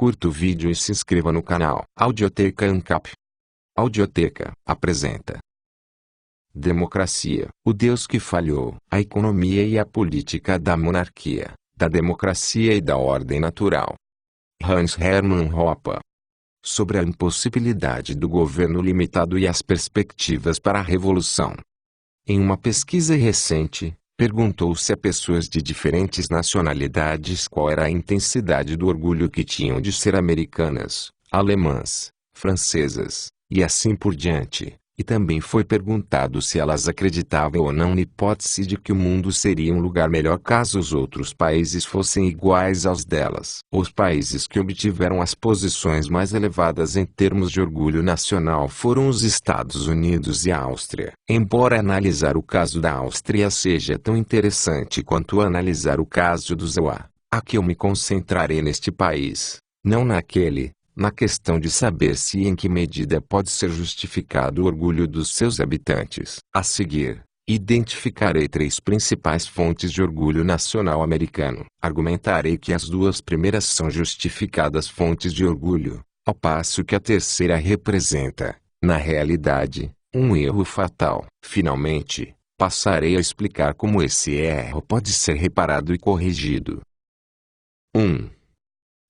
curta o vídeo e se inscreva no canal Audioteca ANCAP. Audioteca apresenta Democracia, o Deus que falhou, a economia e a política da monarquia, da democracia e da ordem natural. Hans Hermann Hoppe. Sobre a impossibilidade do governo limitado e as perspectivas para a revolução. Em uma pesquisa recente, perguntou-se a pessoas de diferentes nacionalidades qual era a intensidade do orgulho que tinham de ser americanas, alemãs, francesas, e assim por diante. E também foi perguntado se elas acreditavam ou não na hipótese de que o mundo seria um lugar melhor caso os outros países fossem iguais aos delas. Os países que obtiveram as posições mais elevadas em termos de orgulho nacional foram os Estados Unidos e a Áustria. Embora analisar o caso da Áustria seja tão interessante quanto analisar o caso do ZEUA, aqui eu me concentrarei neste país, não naquele. Na questão de saber se e em que medida pode ser justificado o orgulho dos seus habitantes. A seguir, identificarei 3 principais fontes de orgulho nacional americano. Argumentarei que as 2 primeiras são justificadas fontes de orgulho, ao passo que a terceira representa, na realidade, um erro fatal. Finalmente, passarei a explicar como esse erro pode ser reparado e corrigido. 1.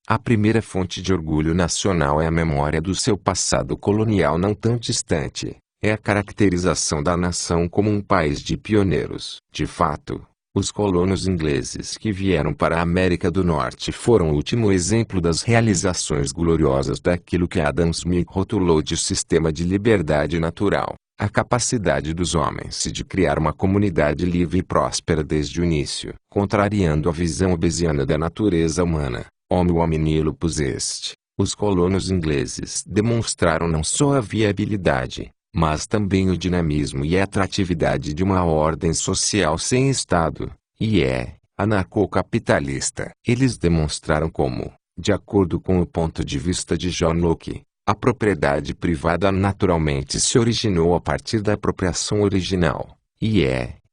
A primeira fonte de orgulho nacional é a memória do seu passado colonial não tão distante. É a caracterização da nação como um país de pioneiros. De fato, os colonos ingleses que vieram para a América do Norte foram o último exemplo das realizações gloriosas daquilo que Adam Smith rotulou de sistema de liberdade natural. A capacidade dos homens de criar uma comunidade livre e próspera desde o início, contrariando a visão obesiana da natureza humana. Homo homini lupus est. Os colonos ingleses demonstraram não só a viabilidade, mas também o dinamismo e a atratividade de uma ordem social sem Estado, e anarcocapitalista. Eles demonstraram como, de acordo com o ponto de vista de John Locke, a propriedade privada naturalmente se originou a partir da apropriação original,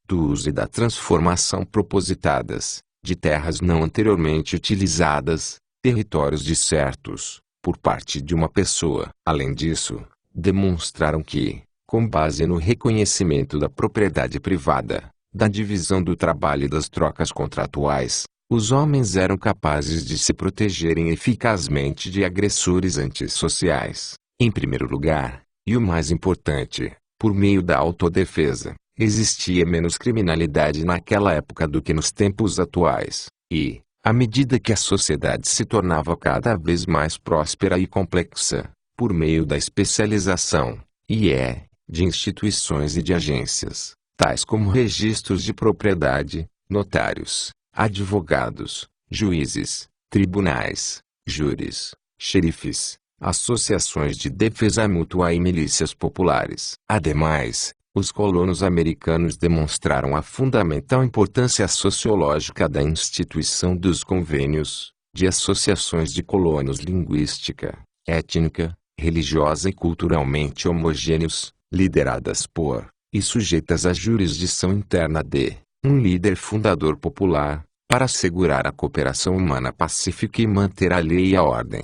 do uso e da transformação propositadas, de terras não anteriormente utilizadas, territórios discertos, por parte de uma pessoa. Além disso, demonstraram que, com base no reconhecimento da propriedade privada, da divisão do trabalho e das trocas contratuais, os homens eram capazes de se protegerem eficazmente de agressores antissociais. Em primeiro lugar, e o mais importante, por meio da autodefesa. Existia menos criminalidade naquela época do que nos tempos atuais, e, à medida que a sociedade se tornava cada vez mais próspera e complexa, por meio da especialização, de instituições e de agências, tais como registros de propriedade, notários, advogados, juízes, tribunais, júris, xerifes, associações de defesa mútua e milícias populares. Ademais, os colonos americanos demonstraram a fundamental importância sociológica da instituição dos convênios, de associações de colonos linguística, étnica, religiosa e culturalmente homogêneos, lideradas por, e sujeitas à jurisdição interna de, um líder fundador popular, para assegurar a cooperação humana pacífica e manter a lei e a ordem.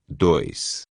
2.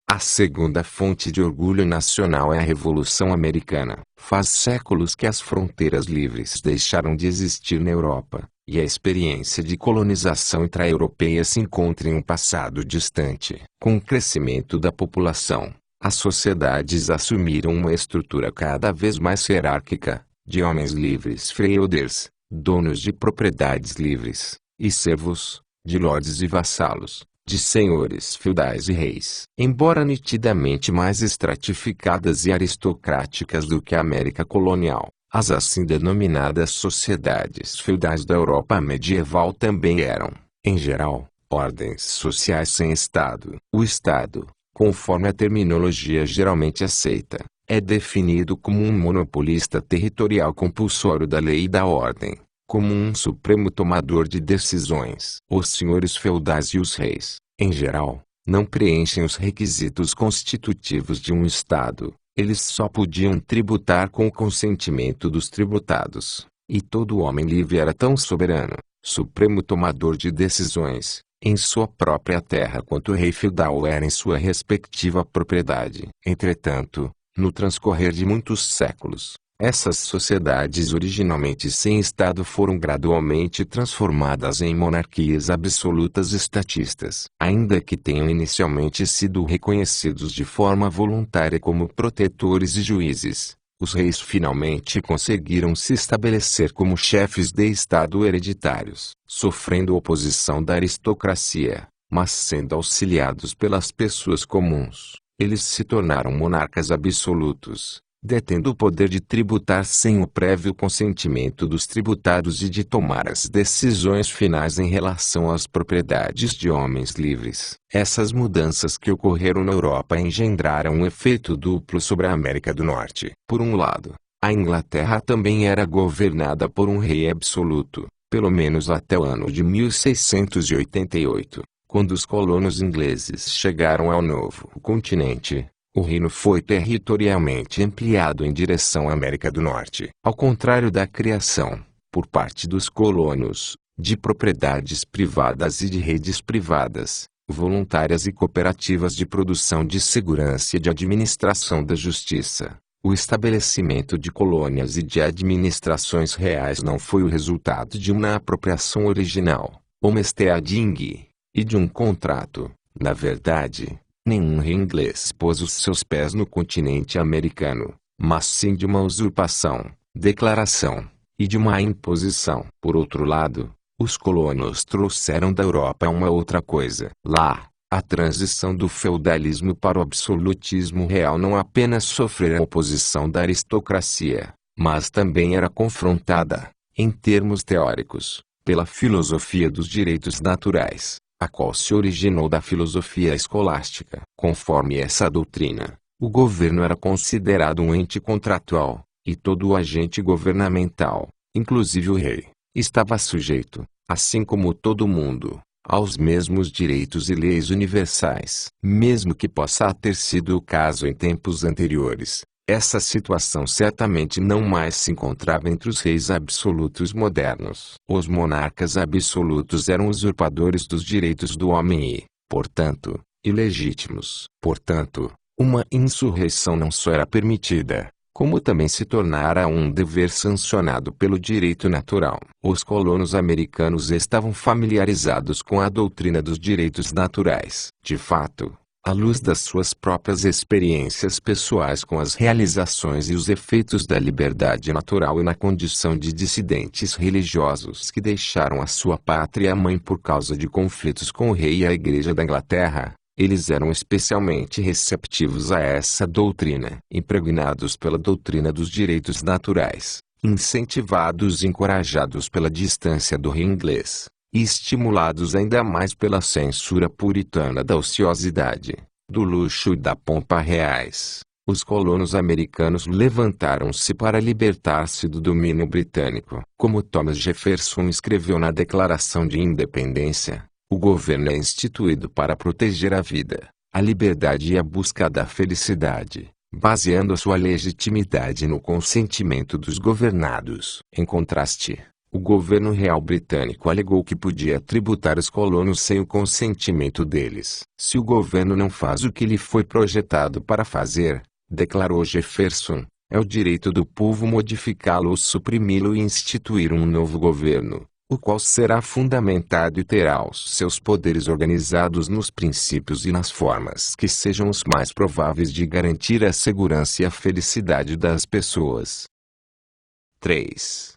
A segunda fonte de orgulho nacional é a Revolução Americana. Faz séculos que as fronteiras livres deixaram de existir na Europa, e a experiência de colonização intra-europeia se encontra em um passado distante. Com o crescimento da população, as sociedades assumiram uma estrutura cada vez mais hierárquica, de homens livres freeholders, donos de propriedades livres, e servos, de lordes e vassalos, de senhores feudais e reis. Embora nitidamente mais estratificadas e aristocráticas do que a América colonial, as assim denominadas sociedades feudais da Europa medieval também eram, em geral, ordens sociais sem Estado. O Estado, conforme a terminologia geralmente aceita, é definido como um monopolista territorial compulsório da lei e da ordem, como um supremo tomador de decisões. Os senhores feudais e os reis, em geral, não preenchem os requisitos constitutivos de um Estado. Eles só podiam tributar com o consentimento dos tributados, e todo homem livre era tão soberano, supremo tomador de decisões, em sua própria terra quanto o rei feudal era em sua respectiva propriedade. Entretanto, no transcorrer de muitos séculos, essas sociedades originalmente sem Estado foram gradualmente transformadas em monarquias absolutas estatistas. Ainda que tenham inicialmente sido reconhecidos de forma voluntária como protetores e juízes, os reis finalmente conseguiram se estabelecer como chefes de Estado hereditários, sofrendo oposição da aristocracia, mas sendo auxiliados pelas pessoas comuns. Eles se tornaram monarcas absolutos, detendo o poder de tributar sem o prévio consentimento dos tributados e de tomar as decisões finais em relação às propriedades de homens livres. Essas mudanças que ocorreram na Europa engendraram um efeito duplo sobre a América do Norte. Por um lado, a Inglaterra também era governada por um rei absoluto, pelo menos até o ano de 1688. Quando os colonos ingleses chegaram ao novo continente, o reino foi territorialmente ampliado em direção à América do Norte. Ao contrário da criação, por parte dos colonos, de propriedades privadas e de redes privadas, voluntárias e cooperativas de produção de segurança e de administração da justiça, o estabelecimento de colônias e de administrações reais não foi o resultado de uma apropriação original, homesteading, e de um contrato. Na verdade, nenhum rei inglês pôs os seus pés no continente americano, mas sim de uma usurpação, declaração, e de uma imposição. Por outro lado, os colonos trouxeram da Europa uma outra coisa. Lá, a transição do feudalismo para o absolutismo real não apenas sofrera a oposição da aristocracia, mas também era confrontada, em termos teóricos, pela filosofia dos direitos naturais, a qual se originou da filosofia escolástica. Conforme essa doutrina, o governo era considerado um ente contratual, e todo o agente governamental, inclusive o rei, estava sujeito, assim como todo mundo, aos mesmos direitos e leis universais. Mesmo que possa ter sido o caso em tempos anteriores, essa situação certamente não mais se encontrava entre os reis absolutos modernos. Os monarcas absolutos eram usurpadores dos direitos do homem e, portanto, ilegítimos. Portanto, uma insurreição não só era permitida, como também se tornara um dever sancionado pelo direito natural. Os colonos americanos estavam familiarizados com a doutrina dos direitos naturais. De fato, à luz das suas próprias experiências pessoais com as realizações e os efeitos da liberdade natural e na condição de dissidentes religiosos que deixaram a sua pátria-mãe por causa de conflitos com o rei e a Igreja da Inglaterra, eles eram especialmente receptivos a essa doutrina. Impregnados pela doutrina dos direitos naturais, incentivados e encorajados pela distância do rei inglês, e estimulados ainda mais pela censura puritana da ociosidade, do luxo e da pompa reais, os colonos americanos levantaram-se para libertar-se do domínio britânico. Como Thomas Jefferson escreveu na Declaração de Independência, o governo é instituído para proteger a vida, a liberdade e a busca da felicidade, baseando a sua legitimidade no consentimento dos governados. Em contraste, o governo real britânico alegou que podia tributar os colonos sem o consentimento deles. Se o governo não faz o que lhe foi projetado para fazer, declarou Jefferson, é o direito do povo modificá-lo ou suprimi-lo e instituir um novo governo, o qual será fundamentado e terá os seus poderes organizados nos princípios e nas formas que sejam os mais prováveis de garantir a segurança e a felicidade das pessoas. 3.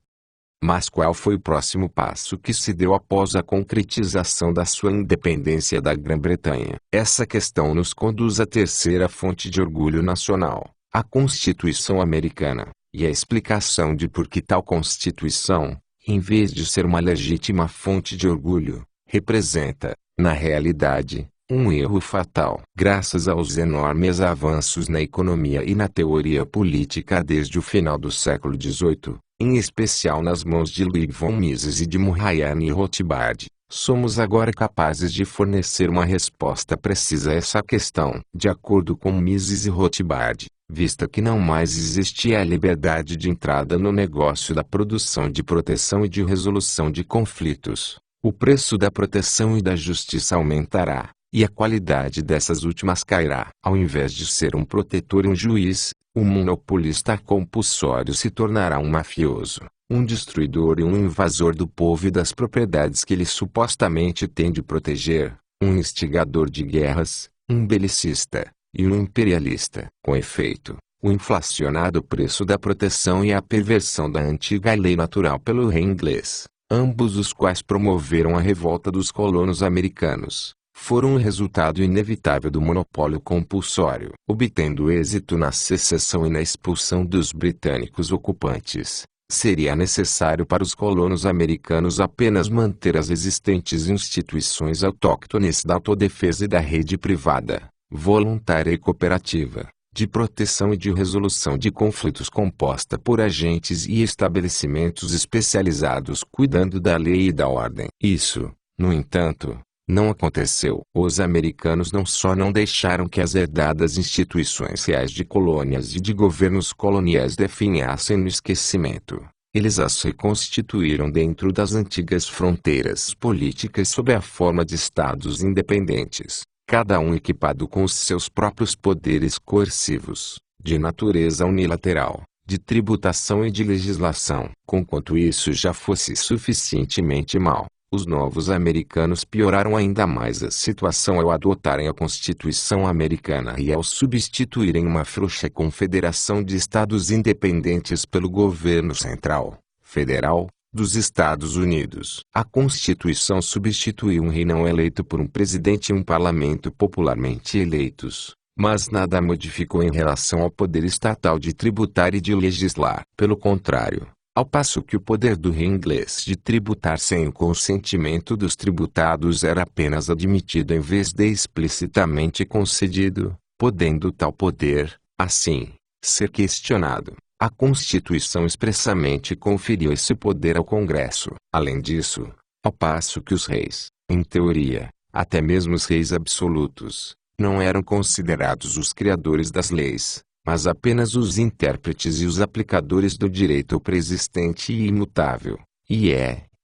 Mas qual foi o próximo passo que se deu após a concretização da sua independência da Grã-Bretanha? Essa questão nos conduz à terceira fonte de orgulho nacional, a Constituição Americana, e a explicação de por que tal Constituição, em vez de ser uma legítima fonte de orgulho, representa, na realidade, um erro fatal. Graças aos enormes avanços na economia e na teoria política desde o final do século XVIII, em especial nas mãos de Ludwig von Mises e de Murray e Rothbard, somos agora capazes de fornecer uma resposta precisa a essa questão. De acordo com Mises e Rothbard, vista que não mais existia a liberdade de entrada no negócio da produção de proteção e de resolução de conflitos, o preço da proteção e da justiça aumentará, e a qualidade dessas últimas cairá. Ao invés de ser um protetor e um juiz, o monopolista compulsório se tornará um mafioso, um destruidor e um invasor do povo e das propriedades que ele supostamente tem de proteger, um instigador de guerras, um belicista e um imperialista. Com efeito, o inflacionado preço da proteção e a perversão da antiga lei natural pelo rei inglês, ambos os quais promoveram a revolta dos colonos americanos, foram o resultado inevitável do monopólio compulsório. Obtendo êxito na secessão e na expulsão dos britânicos ocupantes, seria necessário para os colonos americanos apenas manter as existentes instituições autóctones da autodefesa e da rede privada, voluntária e cooperativa, de proteção e de resolução de conflitos composta por agentes e estabelecimentos especializados cuidando da lei e da ordem. Isso, no entanto, não aconteceu. Os americanos não só não deixaram que as herdadas instituições reais de colônias e de governos coloniais definhassem no esquecimento, eles as reconstituíram dentro das antigas fronteiras políticas sob a forma de estados independentes, cada um equipado com os seus próprios poderes coercivos, de natureza unilateral, de tributação e de legislação. Conquanto isso já fosse suficientemente mal, os novos americanos pioraram ainda mais a situação ao adotarem a Constituição americana e ao substituírem uma frouxa confederação de estados independentes pelo governo central, federal, dos Estados Unidos. A Constituição substituiu um rei não eleito por um presidente e um parlamento popularmente eleitos, mas nada modificou em relação ao poder estatal de tributar e de legislar. Pelo contrário, ao passo que o poder do rei inglês de tributar sem o consentimento dos tributados era apenas admitido em vez de explicitamente concedido, podendo tal poder, assim, ser questionado, a Constituição expressamente conferiu esse poder ao Congresso. Além disso, ao passo que os reis, em teoria, até mesmo os reis absolutos, não eram considerados os criadores das leis, mas apenas os intérpretes e os aplicadores do direito preexistente e imutável,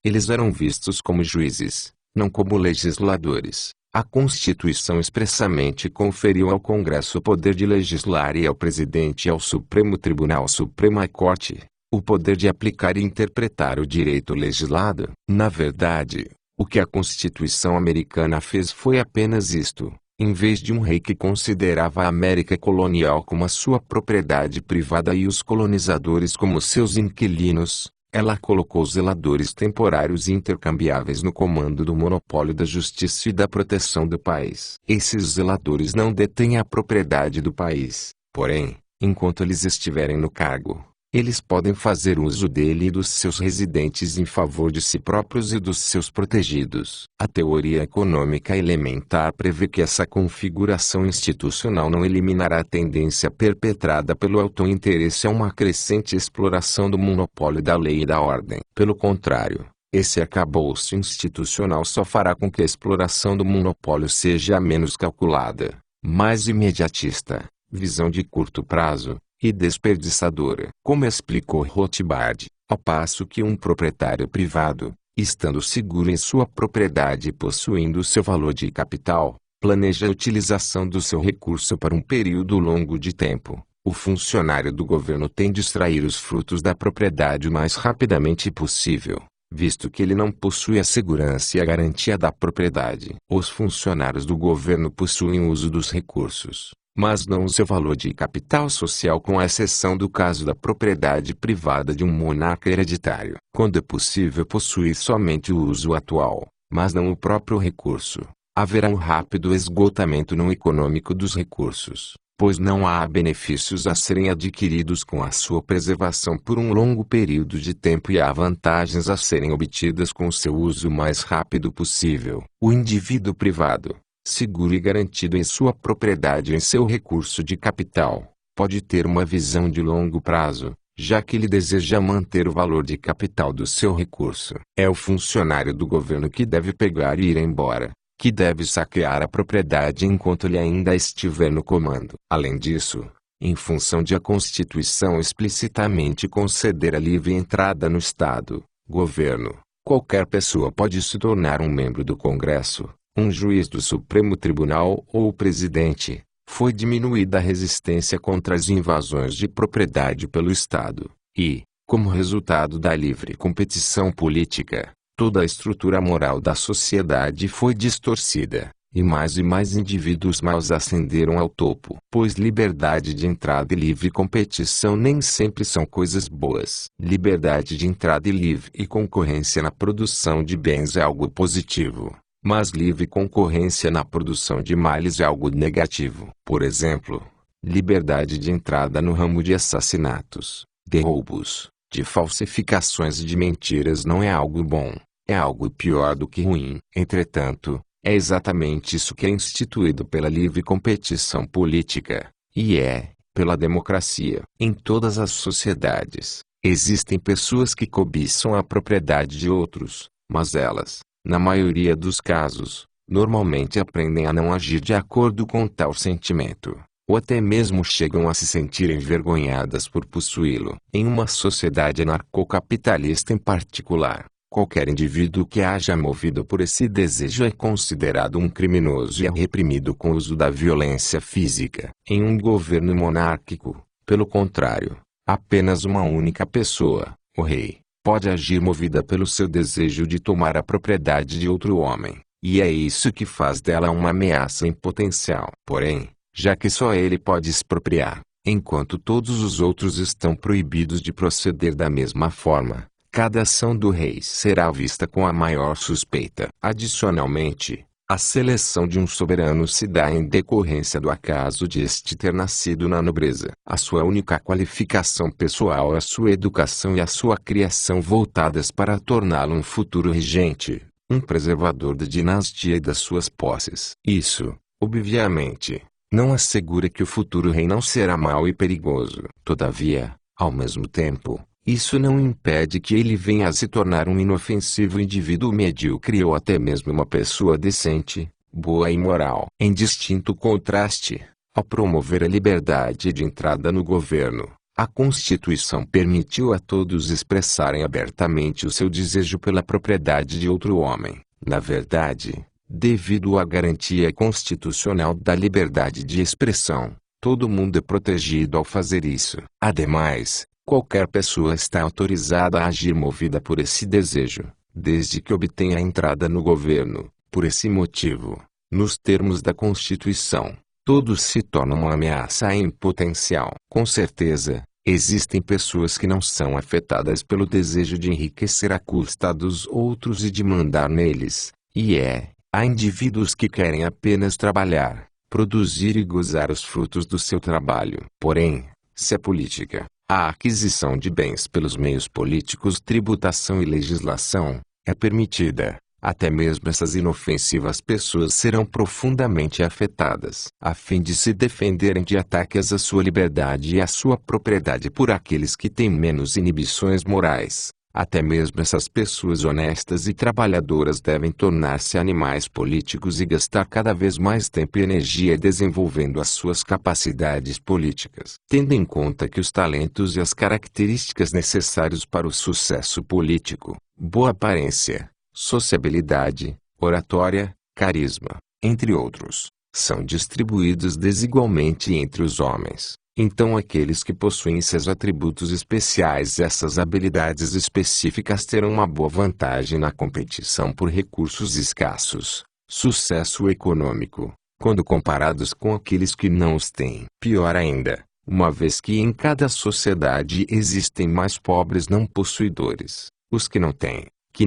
eles eram vistos como juízes, não como legisladores. A Constituição expressamente conferiu ao Congresso o poder de legislar e ao Presidente e ao Supremo Tribunal Suprema Corte, o poder de aplicar e interpretar o direito legislado. Na verdade, o que a Constituição americana fez foi apenas isto. Em vez de um rei que considerava a América colonial como a sua propriedade privada e os colonizadores como seus inquilinos, ela colocou zeladores temporários e intercambiáveis no comando do monopólio da justiça e da proteção do país. Esses zeladores não detêm a propriedade do país, porém, enquanto eles estiverem no cargo, eles podem fazer uso dele e dos seus residentes em favor de si próprios e dos seus protegidos. A teoria econômica elementar prevê que essa configuração institucional não eliminará a tendência perpetrada pelo auto-interesse a uma crescente exploração do monopólio da lei e da ordem. Pelo contrário, esse arcabouço institucional só fará com que a exploração do monopólio seja menos calculada, mais imediatista, visão de curto prazo, e desperdiçadora. Como explicou Rothbard, ao passo que um proprietário privado, estando seguro em sua propriedade e possuindo seu valor de capital, planeja a utilização do seu recurso para um período longo de tempo, o funcionário do governo tem de extrair os frutos da propriedade o mais rapidamente possível, visto que ele não possui a segurança e a garantia da propriedade. Os funcionários do governo possuem o uso dos recursos, mas não o seu valor de capital social, com exceção do caso da propriedade privada de um monarca hereditário. Quando é possível possuir somente o uso atual, mas não o próprio recurso, haverá um rápido esgotamento não econômico dos recursos, pois não há benefícios a serem adquiridos com a sua preservação por um longo período de tempo e há vantagens a serem obtidas com seu uso o mais rápido possível. O indivíduo privado, seguro e garantido em sua propriedade e em seu recurso de capital, pode ter uma visão de longo prazo, já que ele deseja manter o valor de capital do seu recurso. É o funcionário do governo que deve pegar e ir embora, que deve saquear a propriedade enquanto ele ainda estiver no comando. Além disso, em função de a Constituição explicitamente conceder a livre entrada no Estado, governo, Qualquer pessoa pode se tornar um membro do Congresso, um juiz do Supremo Tribunal ou o presidente. Foi diminuída a resistência contra as invasões de propriedade pelo Estado, e, como resultado da livre competição política, toda a estrutura moral da sociedade foi distorcida, e mais indivíduos maus ascenderam ao topo. Pois liberdade de entrada e livre competição nem sempre são coisas boas. Liberdade de entrada e livre concorrência na produção de bens é algo positivo, mas livre concorrência na produção de males é algo negativo. Por exemplo, liberdade de entrada no ramo de assassinatos, de roubos, de falsificações e de mentiras não é algo bom, é algo pior do que ruim. Entretanto, é exatamente isso que é instituído pela livre competição política, e pela democracia. Em todas as sociedades, existem pessoas que cobiçam a propriedade de outros, mas elas, na maioria dos casos, normalmente aprendem a não agir de acordo com tal sentimento, ou até mesmo chegam a se sentir envergonhadas por possuí-lo. Em uma sociedade anarcocapitalista em particular, qualquer indivíduo que haja movido por esse desejo é considerado um criminoso e é reprimido com o uso da violência física. Em um governo monárquico, pelo contrário, apenas uma única pessoa, o rei, pode agir movida pelo seu desejo de tomar a propriedade de outro homem, e é isso que faz dela uma ameaça em potencial. Porém, já que só ele pode expropriar, enquanto todos os outros estão proibidos de proceder da mesma forma, cada ação do rei será vista com a maior suspeita. Adicionalmente, a seleção de um soberano se dá em decorrência do acaso de este ter nascido na nobreza. A sua única qualificação pessoal é a sua educação e a sua criação voltadas para torná-lo um futuro regente, um preservador da dinastia e das suas posses. Isso, obviamente, não assegura que o futuro rei não será mau e perigoso. Todavia, ao mesmo tempo, isso não impede que ele venha a se tornar um inofensivo indivíduo medíocre ou até mesmo uma pessoa decente, boa e moral. Em distinto contraste, ao promover a liberdade de entrada no governo, a Constituição permitiu a todos expressarem abertamente o seu desejo pela propriedade de outro homem. Na verdade, devido à garantia constitucional da liberdade de expressão, todo mundo é protegido ao fazer isso. Ademais, qualquer pessoa está autorizada a agir movida por esse desejo, desde que obtenha a entrada no governo. Por esse motivo, nos termos da Constituição, todos se tornam uma ameaça em potencial. Com certeza, existem pessoas que não são afetadas pelo desejo de enriquecer à custa dos outros e de mandar neles, e há indivíduos que querem apenas trabalhar, produzir e gozar os frutos do seu trabalho. Porém, se a política, a aquisição de bens pelos meios políticos, tributação e legislação, é permitida, até mesmo essas inofensivas pessoas serão profundamente afetadas. A fim de se defenderem de ataques à sua liberdade e à sua propriedade por aqueles que têm menos inibições morais, até mesmo essas pessoas honestas e trabalhadoras devem tornar-se animais políticos e gastar cada vez mais tempo e energia desenvolvendo as suas capacidades políticas. Tendo em conta que os talentos e as características necessários para o sucesso político, boa aparência, sociabilidade, oratória, carisma, entre outros, são distribuídos desigualmente entre os homens, então aqueles que possuem esses atributos especiais, essas habilidades específicas, terão uma boa vantagem na competição por recursos escassos, sucesso econômico, quando comparados com aqueles que não os têm. Pior ainda, uma vez que em cada sociedade existem mais pobres não possuidores, os que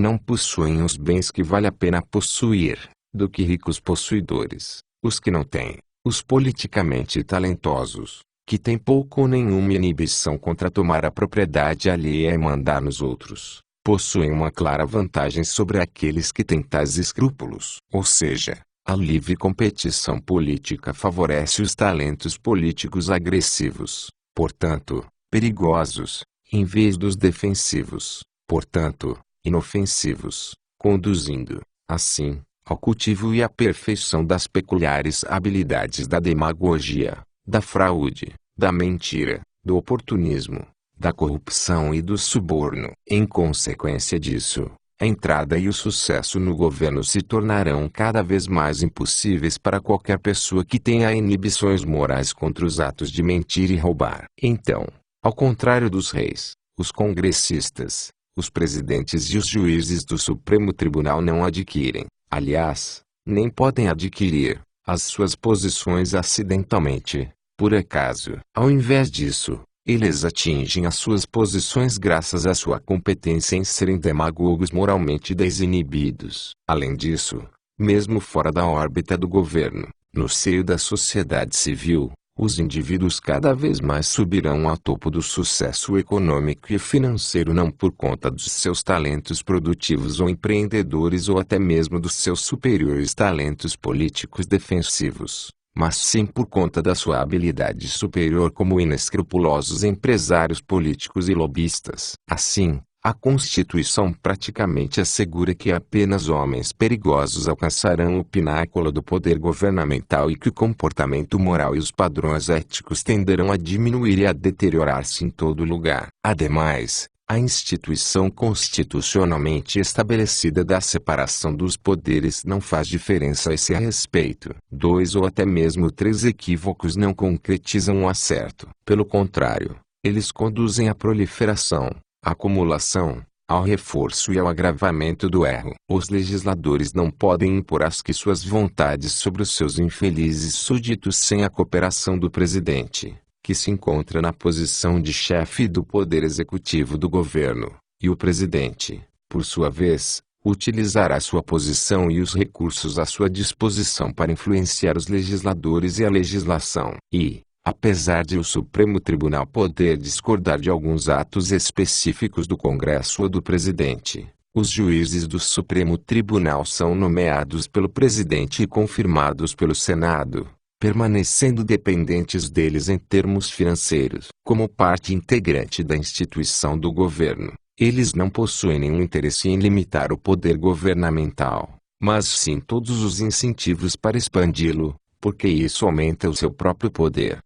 não possuem os bens que vale a pena possuir, do que ricos possuidores, os que não têm, os politicamente talentosos, que têm pouco ou nenhuma inibição contra tomar a propriedade alheia e mandar nos outros, possuem uma clara vantagem sobre aqueles que têm tais escrúpulos. Ou seja, a livre competição política favorece os talentos políticos agressivos, portanto, perigosos, em vez dos defensivos, portanto, inofensivos, conduzindo, assim, ao cultivo e aperfeição das peculiares habilidades da demagogia, da fraude, da mentira, do oportunismo, da corrupção e do suborno. Em consequência disso, a entrada e o sucesso no governo se tornarão cada vez mais impossíveis para qualquer pessoa que tenha inibições morais contra os atos de mentir e roubar. Então, ao contrário dos reis, os congressistas, os presidentes e os juízes do Supremo Tribunal não adquirem, aliás, nem podem adquirir, as suas posições acidentalmente, por acaso. Ao invés disso, eles atingem as suas posições graças à sua competência em serem demagogos moralmente desinibidos. Além disso, mesmo fora da órbita do governo, no seio da sociedade civil, os indivíduos cada vez mais subirão ao topo do sucesso econômico e financeiro não por conta dos seus talentos produtivos ou empreendedores ou até mesmo dos seus superiores talentos políticos defensivos, mas sim por conta da sua habilidade superior como inescrupulosos empresários políticos e lobistas. Assim, a Constituição praticamente assegura que apenas homens perigosos alcançarão o pináculo do poder governamental e que o comportamento moral e os padrões éticos tenderão a diminuir e a deteriorar-se em todo lugar. Ademais, a instituição constitucionalmente estabelecida da separação dos poderes não faz diferença a esse respeito. 2 ou até mesmo 3 equívocos não concretizam o acerto. Pelo contrário, eles conduzem à proliferação, à acumulação, ao reforço e ao agravamento do erro. Os legisladores não podem impor suas vontades sobre os seus infelizes súditos sem a cooperação do presidente, que se encontra na posição de chefe do poder executivo do governo, e o presidente, por sua vez, utilizará sua posição e os recursos à sua disposição para influenciar os legisladores e a legislação. E, apesar de o Supremo Tribunal poder discordar de alguns atos específicos do Congresso ou do presidente, os juízes do Supremo Tribunal são nomeados pelo presidente e confirmados pelo Senado, permanecendo dependentes deles em termos financeiros. Como parte integrante da instituição do governo, eles não possuem nenhum interesse em limitar o poder governamental, mas sim todos os incentivos para expandi-lo, porque isso aumenta o seu próprio poder.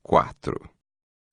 4.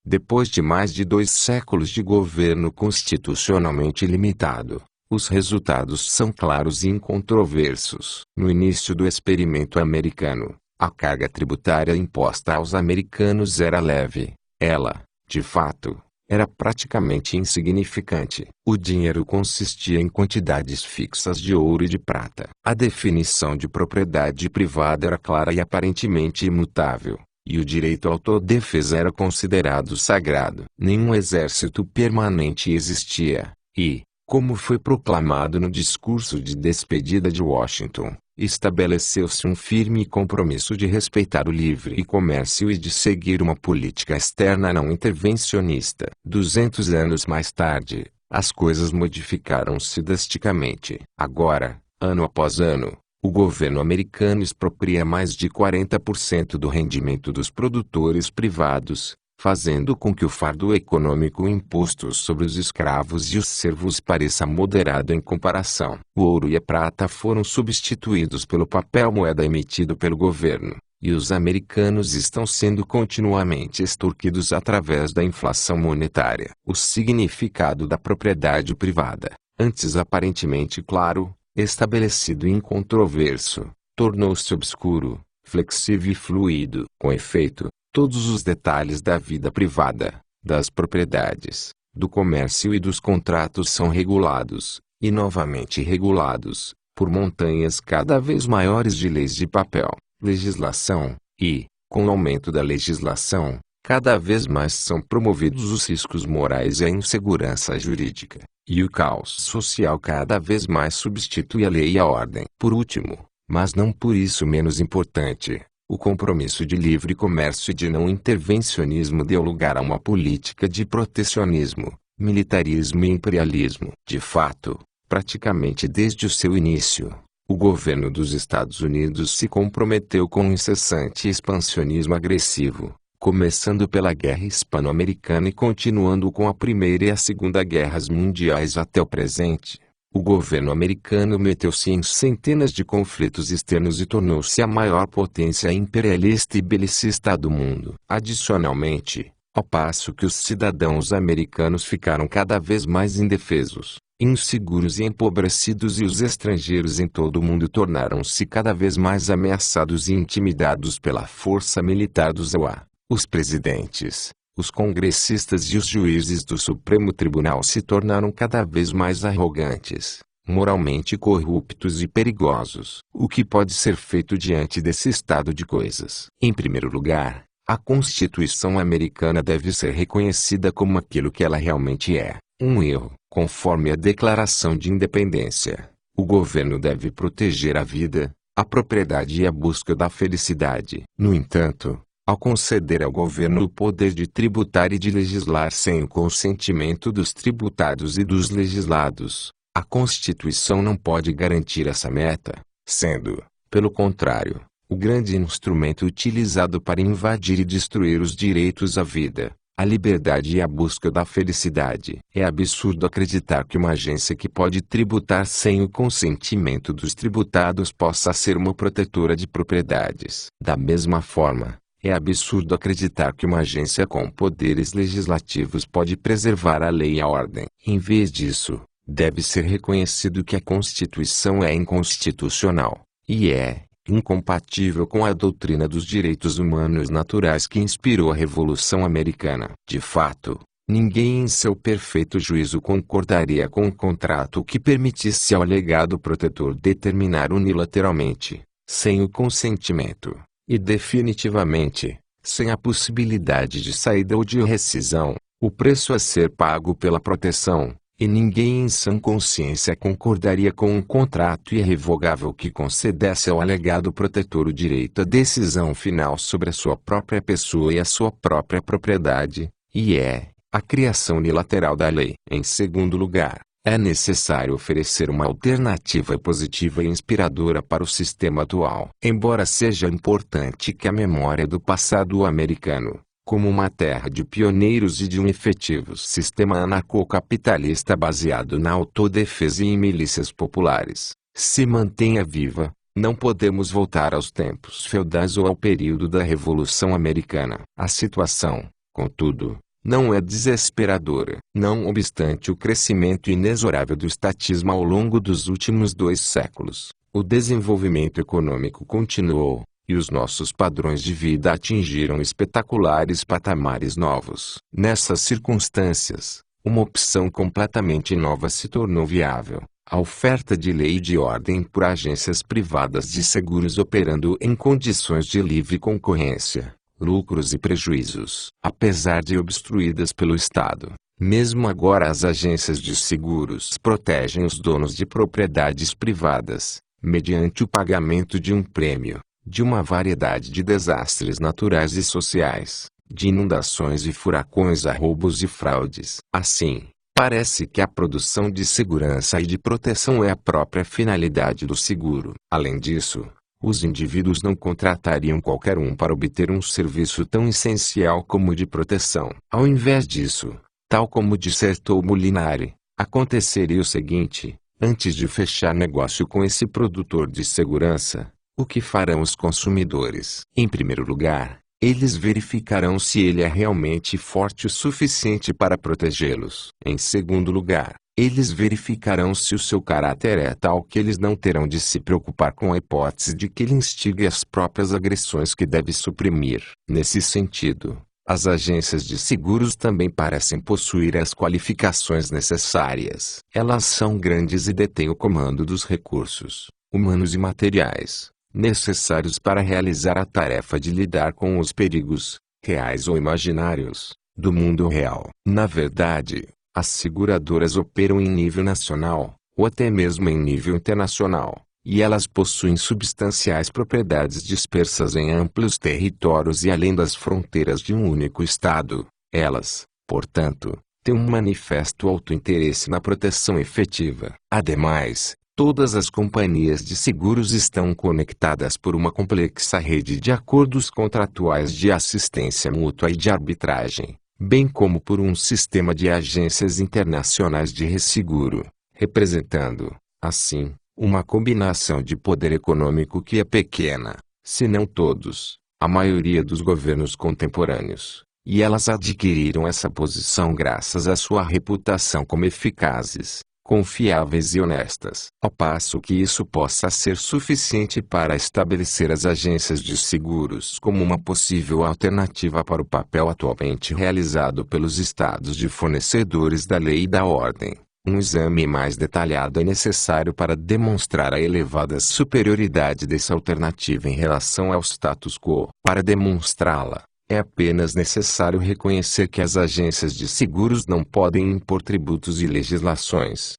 Depois de mais de 2 séculos de governo constitucionalmente limitado, os resultados são claros e incontroversos. No início do experimento americano, a carga tributária imposta aos americanos era leve. Ela, de fato, era praticamente insignificante. O dinheiro consistia em quantidades fixas de ouro e de prata. A definição de propriedade privada era clara e aparentemente imutável, e o direito à autodefesa era considerado sagrado. Nenhum exército permanente existia, e, como foi proclamado no discurso de despedida de Washington, estabeleceu-se um firme compromisso de respeitar o livre comércio e de seguir uma política externa não intervencionista. 200 anos mais tarde, as coisas modificaram-se drasticamente. Agora, ano após ano, o governo americano expropria mais de 40% do rendimento dos produtores privados, fazendo com que o fardo econômico imposto sobre os escravos e os servos pareça moderado em comparação. O ouro e a prata foram substituídos pelo papel moeda emitido pelo governo, e os americanos estão sendo continuamente extorquidos através da inflação monetária. O significado da propriedade privada, antes aparentemente claro, estabelecido e incontroverso, tornou-se obscuro, flexível e fluido. Com efeito, todos os detalhes da vida privada, das propriedades, do comércio e dos contratos são regulados, e novamente regulados, por montanhas cada vez maiores de leis de papel, legislação, e, com o aumento da legislação, cada vez mais são promovidos os riscos morais e a insegurança jurídica, e o caos social cada vez mais substitui a lei e a ordem. Por último, mas não por isso menos importante, o compromisso de livre comércio e de não intervencionismo deu lugar a uma política de protecionismo, militarismo e imperialismo. De fato, praticamente desde o seu início, o governo dos Estados Unidos se comprometeu com um incessante expansionismo agressivo, começando pela Guerra Hispano-Americana e continuando com a Primeira e a Segunda Guerras Mundiais até o presente. O governo americano meteu-se em centenas de conflitos externos e tornou-se a maior potência imperialista e belicista do mundo. Adicionalmente, ao passo que os cidadãos americanos ficaram cada vez mais indefesos, inseguros e empobrecidos, e os estrangeiros em todo o mundo tornaram-se cada vez mais ameaçados e intimidados pela força militar dos ZOA. Os presidentes, os congressistas e os juízes do Supremo Tribunal se tornaram cada vez mais arrogantes, moralmente corruptos e perigosos. O que pode ser feito diante desse estado de coisas? Em primeiro lugar, a Constituição americana deve ser reconhecida como aquilo que ela realmente é, um erro. Conforme a Declaração de Independência, o governo deve proteger a vida, a propriedade e a busca da felicidade. No entanto, ao conceder ao governo o poder de tributar e de legislar sem o consentimento dos tributados e dos legislados, a Constituição não pode garantir essa meta, sendo, pelo contrário, o grande instrumento utilizado para invadir e destruir os direitos à vida, a liberdade e a busca da felicidade. É absurdo acreditar que uma agência que pode tributar sem o consentimento dos tributados possa ser uma protetora de propriedades. Da mesma forma, é absurdo acreditar que uma agência com poderes legislativos pode preservar a lei e a ordem. Em vez disso, deve ser reconhecido que a Constituição é inconstitucional, e é incompatível com a doutrina dos direitos humanos naturais que inspirou a Revolução Americana. De fato, ninguém em seu perfeito juízo concordaria com um contrato que permitisse ao alegado protetor determinar unilateralmente, sem o consentimento, e definitivamente, sem a possibilidade de saída ou de rescisão, o preço a ser pago pela proteção. E ninguém em sã consciência concordaria com um contrato irrevogável que concedesse ao alegado protetor o direito à decisão final sobre a sua própria pessoa e a sua própria propriedade, e é a criação unilateral da lei. Em segundo lugar, é necessário oferecer uma alternativa positiva e inspiradora para o sistema atual. Embora seja importante que a memória do passado americano, como uma terra de pioneiros e de um efetivo sistema anarcocapitalista baseado na autodefesa e em milícias populares, se mantenha viva, não podemos voltar aos tempos feudais ou ao período da Revolução Americana. A situação, contudo, não é desesperadora. Não obstante o crescimento inexorável do estatismo ao longo dos últimos 2 séculos, o desenvolvimento econômico continuou, e os nossos padrões de vida atingiram espetaculares patamares novos. Nessas circunstâncias, uma opção completamente nova se tornou viável: a oferta de lei e de ordem por agências privadas de seguros operando em condições de livre concorrência, lucros e prejuízos. Apesar de obstruídas pelo Estado, mesmo agora as agências de seguros protegem os donos de propriedades privadas, mediante o pagamento de um prêmio, de uma variedade de desastres naturais e sociais, de inundações e furacões a roubos e fraudes. Assim, parece que a produção de segurança e de proteção é a própria finalidade do seguro. Além disso, os indivíduos não contratariam qualquer um para obter um serviço tão essencial como o de proteção. Ao invés disso, tal como dissertou Molinari, aconteceria o seguinte: antes de fechar negócio com esse produtor de segurança, o que farão os consumidores? Em primeiro lugar, eles verificarão se ele é realmente forte o suficiente para protegê-los. Em segundo lugar, eles verificarão se o seu caráter é tal que eles não terão de se preocupar com a hipótese de que ele instigue as próprias agressões que deve suprimir. Nesse sentido, as agências de seguros também parecem possuir as qualificações necessárias. Elas são grandes e detêm o comando dos recursos, humanos e materiais, necessários para realizar a tarefa de lidar com os perigos, reais ou imaginários, do mundo real. Na verdade, as seguradoras operam em nível nacional, ou até mesmo em nível internacional, e elas possuem substanciais propriedades dispersas em amplos territórios e além das fronteiras de um único estado. Elas, portanto, têm um manifesto alto interesse na proteção efetiva. Ademais, todas as companhias de seguros estão conectadas por uma complexa rede de acordos contratuais de assistência mútua e de arbitragem, bem como por um sistema de agências internacionais de resseguro, representando, assim, uma combinação de poder econômico que é pequena, se não todos, a maioria dos governos contemporâneos, e elas adquiriram essa posição graças à sua reputação como eficazes, confiáveis e honestas. Ao passo que isso possa ser suficiente para estabelecer as agências de seguros como uma possível alternativa para o papel atualmente realizado pelos estados de fornecedores da lei e da ordem. Um exame mais detalhado é necessário para demonstrar a elevada superioridade dessa alternativa em relação ao status quo. Para demonstrá-la, é apenas necessário reconhecer que as agências de seguros não podem impor tributos e legislações,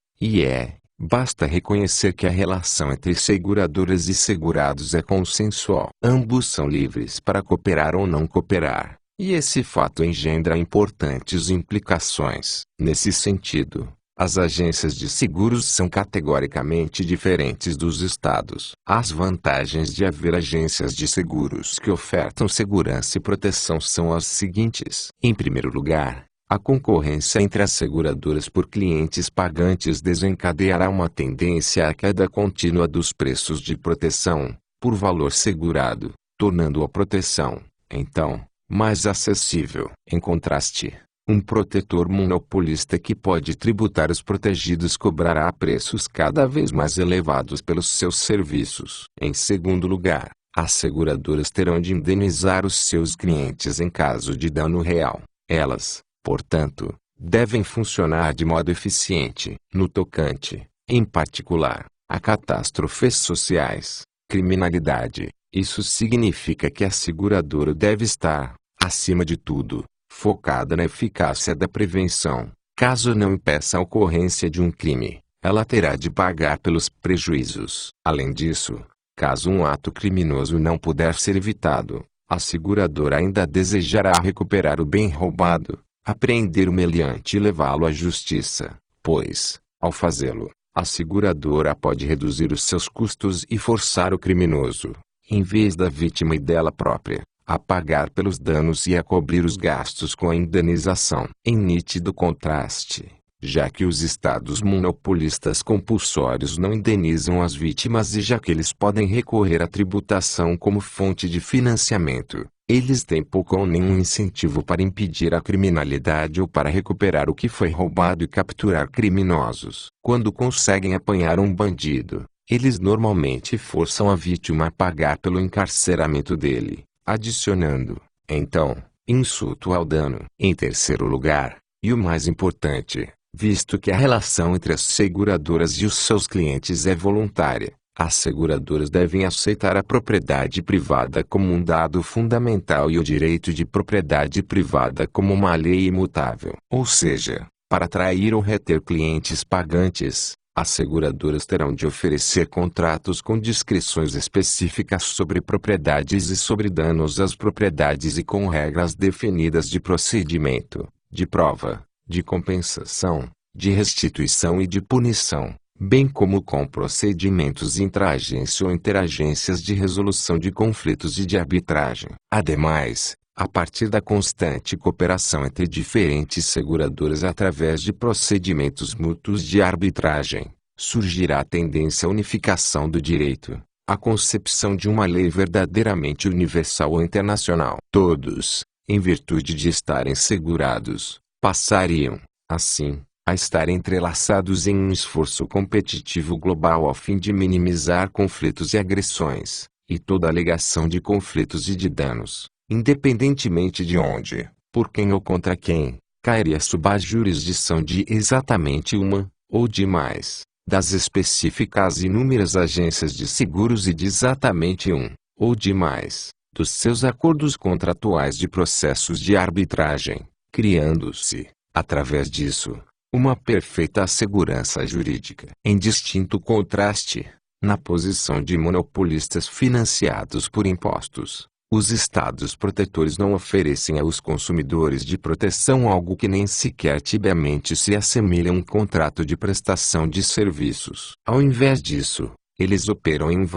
basta reconhecer que a relação entre seguradoras e segurados é consensual. Ambos são livres para cooperar ou não cooperar, e esse fato engendra importantes implicações. Nesse sentido, as agências de seguros são categoricamente diferentes dos estados. As vantagens de haver agências de seguros que ofertam segurança e proteção são as seguintes. Em primeiro lugar, a concorrência entre as seguradoras por clientes pagantes desencadeará uma tendência à queda contínua dos preços de proteção, por valor segurado, tornando a proteção, então, mais acessível. Em contraste, um protetor monopolista que pode tributar os protegidos cobrará preços cada vez mais elevados pelos seus serviços. Em segundo lugar, as seguradoras terão de indenizar os seus clientes em caso de dano real. Elas, portanto, devem funcionar de modo eficiente. No tocante, em particular, a catástrofes sociais, criminalidade, isso significa que a seguradora deve estar, acima de tudo, focada na eficácia da prevenção. Caso não impeça a ocorrência de um crime, ela terá de pagar pelos prejuízos. Além disso, caso um ato criminoso não puder ser evitado, a seguradora ainda desejará recuperar o bem roubado, apreender o meliante e levá-lo à justiça, pois, ao fazê-lo, a seguradora pode reduzir os seus custos e forçar o criminoso, em vez da vítima e dela própria, a pagar pelos danos e a cobrir os gastos com a indenização. Em nítido contraste, já que os estados monopolistas compulsórios não indenizam as vítimas e já que eles podem recorrer à tributação como fonte de financiamento, eles têm pouco ou nenhum incentivo para impedir a criminalidade ou para recuperar o que foi roubado e capturar criminosos. Quando conseguem apanhar um bandido, eles normalmente forçam a vítima a pagar pelo encarceramento dele, adicionando, então, insulto ao dano. Em terceiro lugar, e o mais importante, visto que a relação entre as seguradoras e os seus clientes é voluntária, as seguradoras devem aceitar a propriedade privada como um dado fundamental e o direito de propriedade privada como uma lei imutável. Ou seja, para atrair ou reter clientes pagantes, as seguradoras terão de oferecer contratos com descrições específicas sobre propriedades e sobre danos às propriedades e com regras definidas de procedimento, de prova, de compensação, de restituição e de punição, bem como com procedimentos intra-agência ou interagências de resolução de conflitos e de arbitragem. Ademais, a partir da constante cooperação entre diferentes seguradoras através de procedimentos mútuos de arbitragem, surgirá a tendência à unificação do direito, a concepção de uma lei verdadeiramente universal ou internacional. Todos, em virtude de estarem segurados, passariam, assim, a estar entrelaçados em um esforço competitivo global a fim de minimizar conflitos e agressões, e toda alegação de conflitos e de danos, independentemente de onde, por quem ou contra quem, cairia sob a jurisdição de exatamente uma, ou de mais, das específicas inúmeras agências de seguros e de exatamente um, ou de mais, dos seus acordos contratuais de processos de arbitragem, criando-se, através disso, uma perfeita segurança jurídica. Em distinto contraste, na posição de monopolistas financiados por impostos, os estados protetores não oferecem aos consumidores de proteção algo que nem sequer tibiamente se assemelha a um contrato de prestação de serviços. Ao invés disso, eles operam em um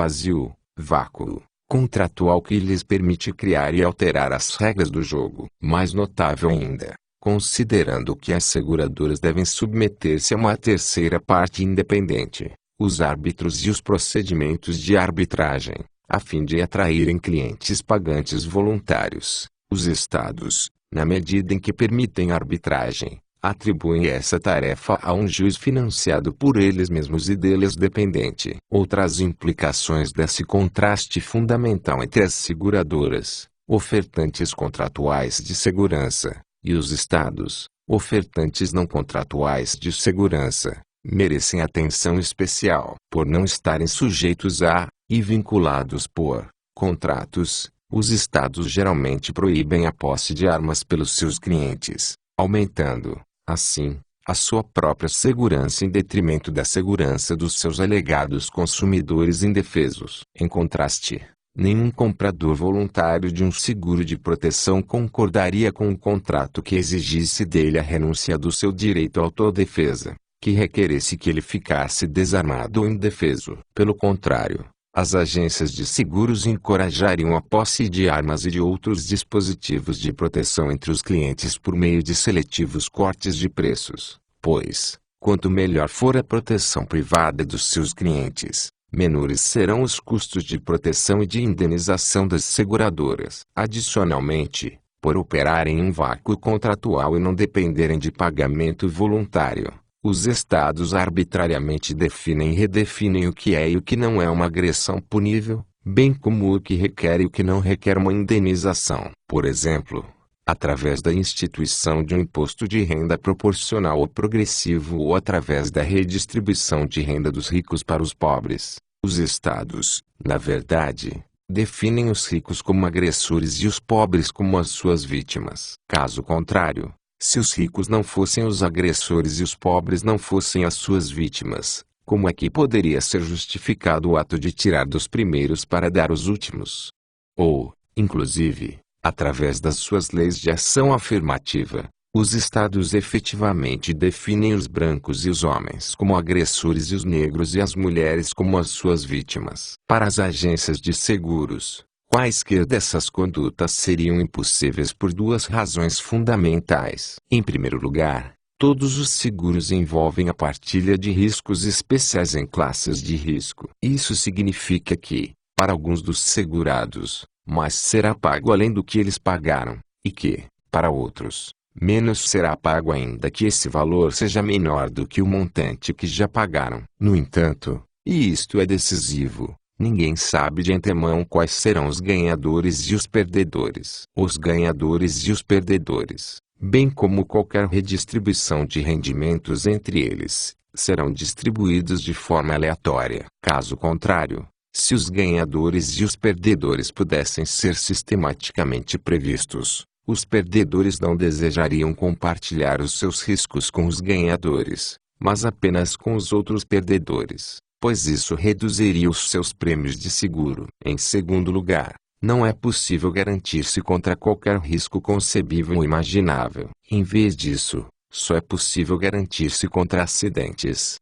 vácuo contratual que lhes permite criar e alterar as regras do jogo. Mais notável ainda, considerando que as seguradoras devem submeter-se a uma terceira parte independente, os árbitros e os procedimentos de arbitragem, a fim de atraírem clientes pagantes voluntários, os estados, na medida em que permitem arbitragem, atribuem essa tarefa a um juiz financiado por eles mesmos e deles dependente. Outras implicações desse contraste fundamental entre as seguradoras, ofertantes contratuais de segurança, e os estados, ofertantes não contratuais de segurança, merecem atenção especial. Por não estarem sujeitos a, e vinculados por, contratos, os estados geralmente proíbem a posse de armas pelos seus clientes, aumentando, assim, a sua própria segurança em detrimento da segurança dos seus alegados consumidores indefesos. Em contraste, nenhum comprador voluntário de um seguro de proteção concordaria com um contrato que exigisse dele a renúncia do seu direito à autodefesa, que requeresse que ele ficasse desarmado ou indefeso. Pelo contrário, as agências de seguros encorajariam a posse de armas e de outros dispositivos de proteção entre os clientes por meio de seletivos cortes de preços, pois, quanto melhor for a proteção privada dos seus clientes, menores serão os custos de proteção e de indenização das seguradoras. Adicionalmente, por operarem em um vácuo contratual e não dependerem de pagamento voluntário, os estados arbitrariamente definem e redefinem o que é e o que não é uma agressão punível, bem como o que requer e o que não requer uma indenização. Por exemplo, através da instituição de um imposto de renda proporcional ou progressivo ou através da redistribuição de renda dos ricos para os pobres, os estados, na verdade, definem os ricos como agressores e os pobres como as suas vítimas. Caso contrário, se os ricos não fossem os agressores e os pobres não fossem as suas vítimas, como é que poderia ser justificado o ato de tirar dos primeiros para dar aos últimos? Ou, inclusive, através das suas leis de ação afirmativa, os estados efetivamente definem os brancos e os homens como agressores e os negros e as mulheres como as suas vítimas. Para as agências de seguros, quaisquer dessas condutas seriam impossíveis por duas razões fundamentais. Em primeiro lugar, todos os seguros envolvem a partilha de riscos especiais em classes de risco. Isso significa que, para alguns dos segurados, mais será pago além do que eles pagaram, e que, para outros, menos será pago ainda que esse valor seja menor do que o montante que já pagaram. No entanto, e isto é decisivo, ninguém sabe de antemão quais serão os ganhadores e os perdedores. Os ganhadores e os perdedores, bem como qualquer redistribuição de rendimentos entre eles, serão distribuídos de forma aleatória. Caso contrário, se os ganhadores e os perdedores pudessem ser sistematicamente previstos, os perdedores não desejariam compartilhar os seus riscos com os ganhadores, mas apenas com os outros perdedores, pois isso reduziria os seus prêmios de seguro. Em segundo lugar, não é possível garantir-se contra qualquer risco concebível ou imaginável. Em vez disso, só é possível garantir-se contra acidentes,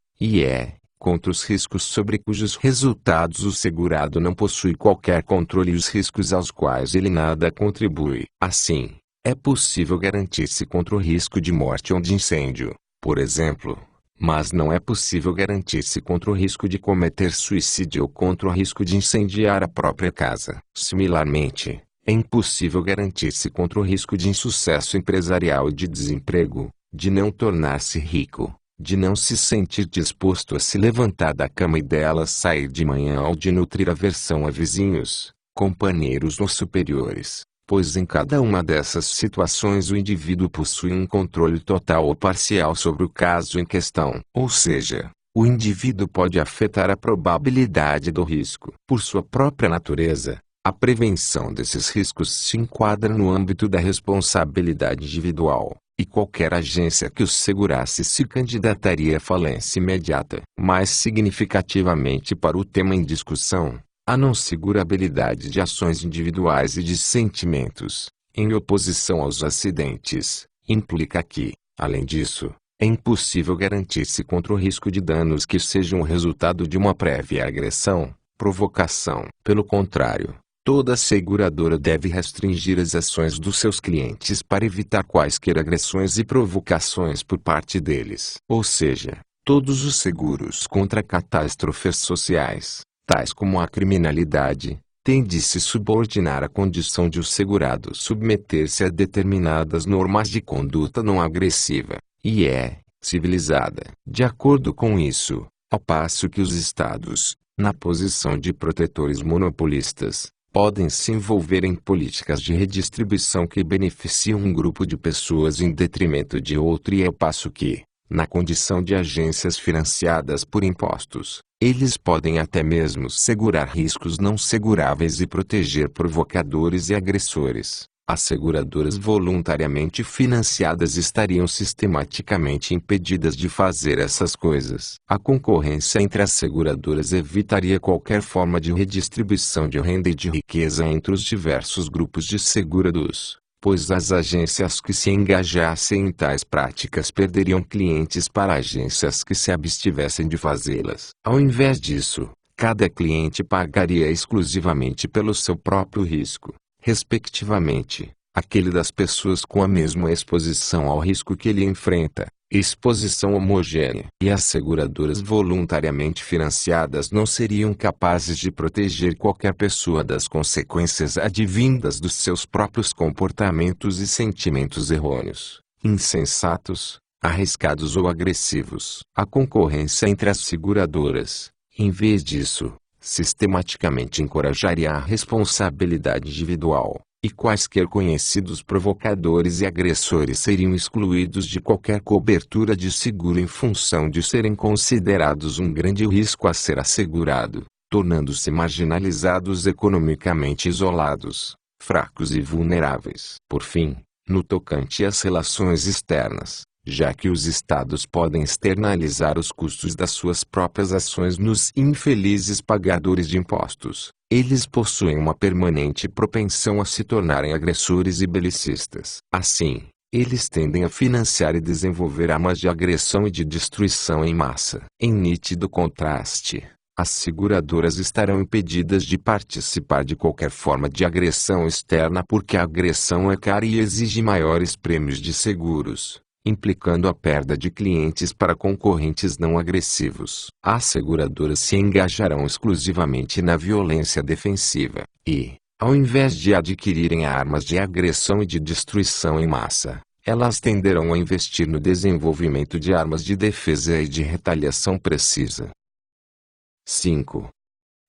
contra os riscos sobre cujos resultados o segurado não possui qualquer controle e os riscos aos quais ele nada contribui. Assim, é possível garantir-se contra o risco de morte ou de incêndio, por exemplo, mas não é possível garantir-se contra o risco de cometer suicídio ou contra o risco de incendiar a própria casa. Similarmente, é impossível garantir-se contra o risco de insucesso empresarial e de desemprego, de não tornar-se rico, de não se sentir disposto a se levantar da cama e dela sair de manhã ou de nutrir aversão a vizinhos, companheiros ou superiores, pois em cada uma dessas situações o indivíduo possui um controle total ou parcial sobre o caso em questão. Ou seja, o indivíduo pode afetar a probabilidade do risco. Por sua própria natureza, a prevenção desses riscos se enquadra no âmbito da responsabilidade individual, e qualquer agência que os segurasse se candidataria à falência imediata. Mais significativamente para o tema em discussão, a não segurabilidade de ações individuais e de sentimentos, em oposição aos acidentes, implica que, além disso, é impossível garantir-se contra o risco de danos que sejam o resultado de uma prévia agressão, provocação. Pelo contrário, toda seguradora deve restringir as ações dos seus clientes para evitar quaisquer agressões e provocações por parte deles. Ou seja, todos os seguros contra catástrofes sociais, tais como a criminalidade, têm de se subordinar à condição de o segurado submeter-se a determinadas normas de conduta não agressiva, e é civilizada. De acordo com isso, ao passo que os estados, na posição de protetores monopolistas, podem se envolver em políticas de redistribuição que beneficiam um grupo de pessoas em detrimento de outro, e ao passo que, na condição de agências financiadas por impostos, eles podem até mesmo segurar riscos não seguráveis e proteger provocadores e agressores. As seguradoras voluntariamente financiadas estariam sistematicamente impedidas de fazer essas coisas. A concorrência entre as seguradoras evitaria qualquer forma de redistribuição de renda e de riqueza entre os diversos grupos de segurados, pois as agências que se engajassem em tais práticas perderiam clientes para agências que se abstivessem de fazê-las. Ao invés disso, cada cliente pagaria exclusivamente pelo seu próprio risco, respectivamente, aquele das pessoas com a mesma exposição ao risco que ele enfrenta, exposição homogênea. E as seguradoras voluntariamente financiadas não seriam capazes de proteger qualquer pessoa das consequências advindas dos seus próprios comportamentos e sentimentos errôneos, insensatos, arriscados ou agressivos. A concorrência entre as seguradoras, em vez disso, sistematicamente encorajaria a responsabilidade individual, e quaisquer conhecidos provocadores e agressores seriam excluídos de qualquer cobertura de seguro em função de serem considerados um grande risco a ser assegurado, tornando-se marginalizados, economicamente isolados, fracos e vulneráveis. Por fim, no tocante às relações externas, já que os estados podem externalizar os custos das suas próprias ações nos infelizes pagadores de impostos, eles possuem uma permanente propensão a se tornarem agressores e belicistas. Assim, eles tendem a financiar e desenvolver armas de agressão e de destruição em massa. Em nítido contraste, as seguradoras estarão impedidas de participar de qualquer forma de agressão externa porque a agressão é cara e exige maiores prêmios de seguros, implicando a perda de clientes para concorrentes não agressivos. As seguradoras se engajarão exclusivamente na violência defensiva, e, ao invés de adquirirem armas de agressão e de destruição em massa, elas tenderão a investir no desenvolvimento de armas de defesa e de retaliação precisa. 5.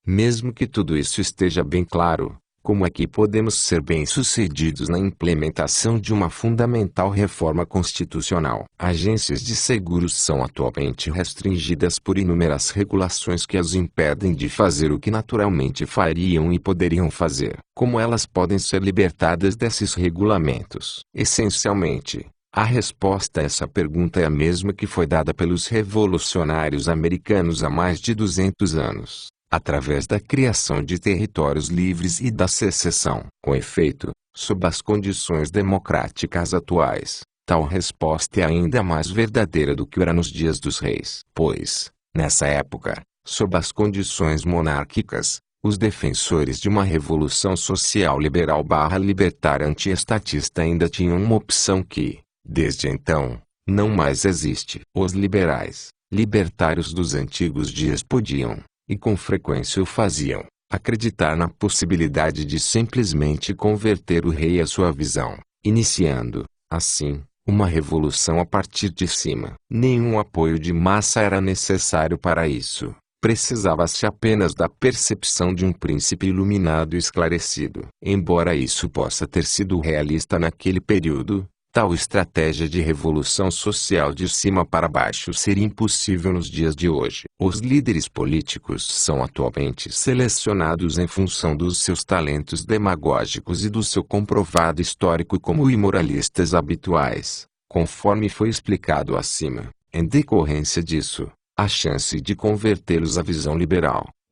Mesmo que tudo isso esteja bem claro, como é que podemos ser bem-sucedidos na implementação de uma fundamental reforma constitucional? Agências de seguros são atualmente restringidas por inúmeras regulações que as impedem de fazer o que naturalmente fariam e poderiam fazer. Como elas podem ser libertadas desses regulamentos? Essencialmente, a resposta a essa pergunta é a mesma que foi dada pelos revolucionários americanos há mais de 200 anos. Através da criação de territórios livres e da secessão. Com efeito, sob as condições democráticas atuais, tal resposta é ainda mais verdadeira do que era nos dias dos reis. Pois, nessa época, sob as condições monárquicas, os defensores de uma revolução social liberal/libertária antiestatista ainda tinham uma opção que, desde então, não mais existe. Os liberais, libertários dos antigos dias podiam, e com frequência o faziam, acreditar na possibilidade de simplesmente converter o rei à sua visão, iniciando, assim, uma revolução a partir de cima. Nenhum apoio de massa era necessário para isso. Precisava-se apenas da percepção de um príncipe iluminado e esclarecido. Embora isso possa ter sido realista naquele período, tal estratégia de revolução social de cima para baixo seria impossível nos dias de hoje. Os líderes políticos são atualmente selecionados em função dos seus talentos demagógicos e do seu comprovado histórico como imoralistas habituais, conforme foi explicado acima. Em decorrência disso, a chance de convertê-los à visão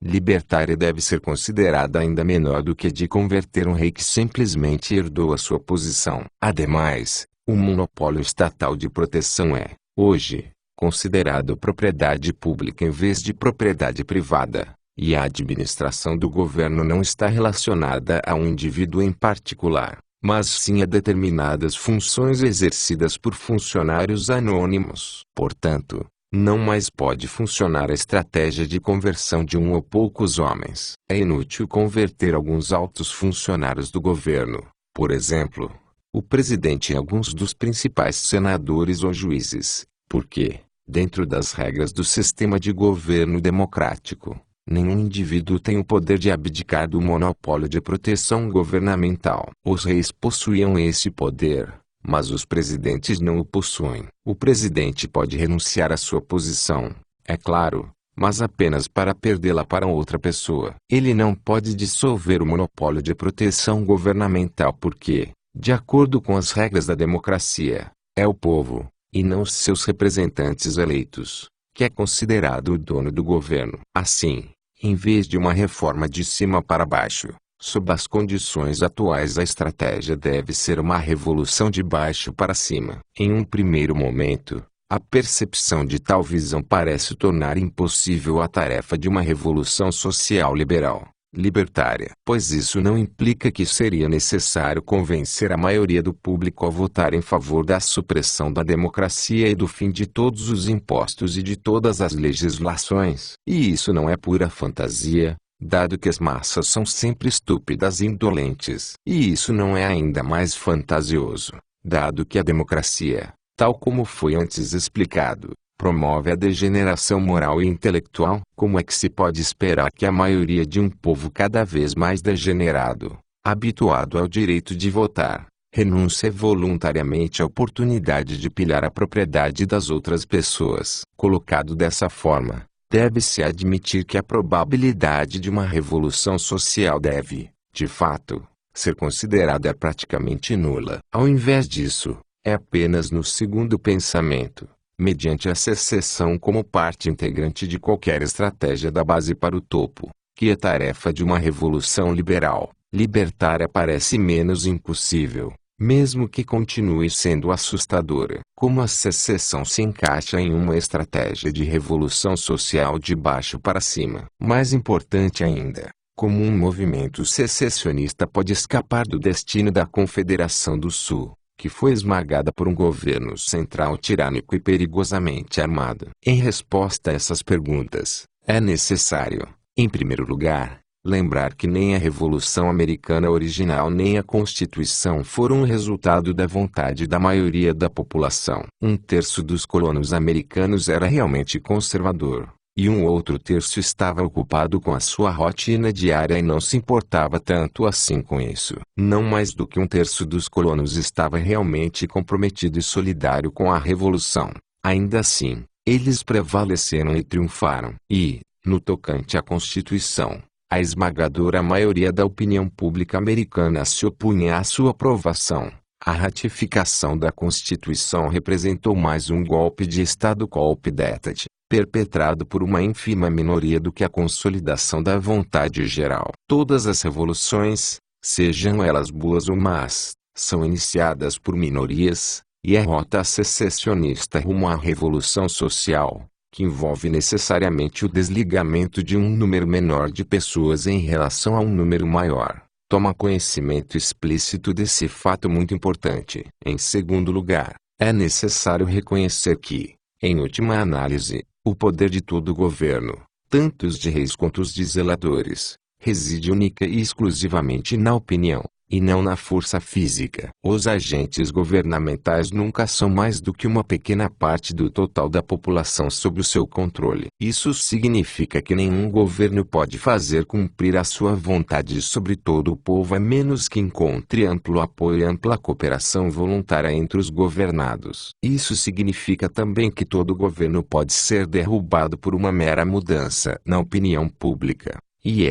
libertária deve ser considerada ainda menor do que a de converter um rei que simplesmente herdou a sua posição. Ademais, o monopólio estatal de proteção é, hoje, considerado propriedade pública em vez de propriedade privada, e a administração do governo não está relacionada a um indivíduo em particular, mas sim a determinadas funções exercidas por funcionários anônimos. Portanto, não mais pode funcionar a estratégia de conversão de um ou poucos homens. É inútil converter alguns altos funcionários do governo, por exemplo, o presidente e alguns dos principais senadores ou juízes, porque, dentro das regras do sistema de governo democrático, nenhum indivíduo tem o poder de abdicar do monopólio de proteção governamental. Os reis possuíam esse poder, mas os presidentes não o possuem. O presidente pode renunciar à sua posição, é claro, mas apenas para perdê-la para outra pessoa. Ele não pode dissolver o monopólio de proteção governamental porque, de acordo com as regras da democracia, é o povo, e não seus representantes eleitos, que é considerado o dono do governo. Assim, em vez de uma reforma de cima para baixo, sob as condições atuais, a estratégia deve ser uma revolução de baixo para cima. Em um primeiro momento, a percepção de tal visão parece tornar impossível a tarefa de uma revolução social liberal, libertária, pois isso não implica que seria necessário convencer a maioria do público a votar em favor da supressão da democracia e do fim de todos os impostos e de todas as legislações. E isso não é pura fantasia, dado que as massas são sempre estúpidas e indolentes. E isso não é ainda mais fantasioso, dado que a democracia, tal como foi antes explicado, promove a degeneração moral e intelectual. Como é que se pode esperar que a maioria de um povo cada vez mais degenerado, habituado ao direito de votar, renuncie voluntariamente à oportunidade de pilhar a propriedade das outras pessoas? Colocado dessa forma, deve-se admitir que a probabilidade de uma revolução social deve, de fato, ser considerada praticamente nula. Ao invés disso, é apenas no segundo pensamento, mediante a secessão como parte integrante de qualquer estratégia da base para o topo, que a tarefa de uma revolução liberal, libertária parece menos impossível, mesmo que continue sendo assustadora. Como a secessão se encaixa em uma estratégia de revolução social de baixo para cima? Mais importante ainda, como um movimento secessionista pode escapar do destino da Confederação do Sul, que foi esmagada por um governo central tirânico e perigosamente armado? Em resposta a essas perguntas, é necessário, em primeiro lugar, lembrar que nem a Revolução Americana original nem a Constituição foram o resultado da vontade da maioria da população. Um terço dos colonos americanos era realmente conservador, e um outro terço estava ocupado com a sua rotina diária e não se importava tanto assim com isso. Não mais do que um terço dos colonos estava realmente comprometido e solidário com a Revolução. Ainda assim, eles prevaleceram e triunfaram. E, no tocante à Constituição, a esmagadora maioria da opinião pública americana se opunha à sua aprovação. A ratificação da Constituição representou mais um golpe de Estado, golpe d'État, perpetrado por uma ínfima minoria, do que a consolidação da vontade geral. Todas as revoluções, sejam elas boas ou más, são iniciadas por minorias, e a rota secessionista rumo à revolução social, que envolve necessariamente o desligamento de um número menor de pessoas em relação a um número maior, toma conhecimento explícito desse fato muito importante. Em segundo lugar, é necessário reconhecer que, em última análise, o poder de todo o governo, tanto os de reis quanto os de zeladores, reside única e exclusivamente na opinião, e não na força física. Os agentes governamentais nunca são mais do que uma pequena parte do total da população sob o seu controle. Isso significa que nenhum governo pode fazer cumprir a sua vontade sobre todo o povo a menos que encontre amplo apoio e ampla cooperação voluntária entre os governados. Isso significa também que todo governo pode ser derrubado por uma mera mudança na opinião pública, e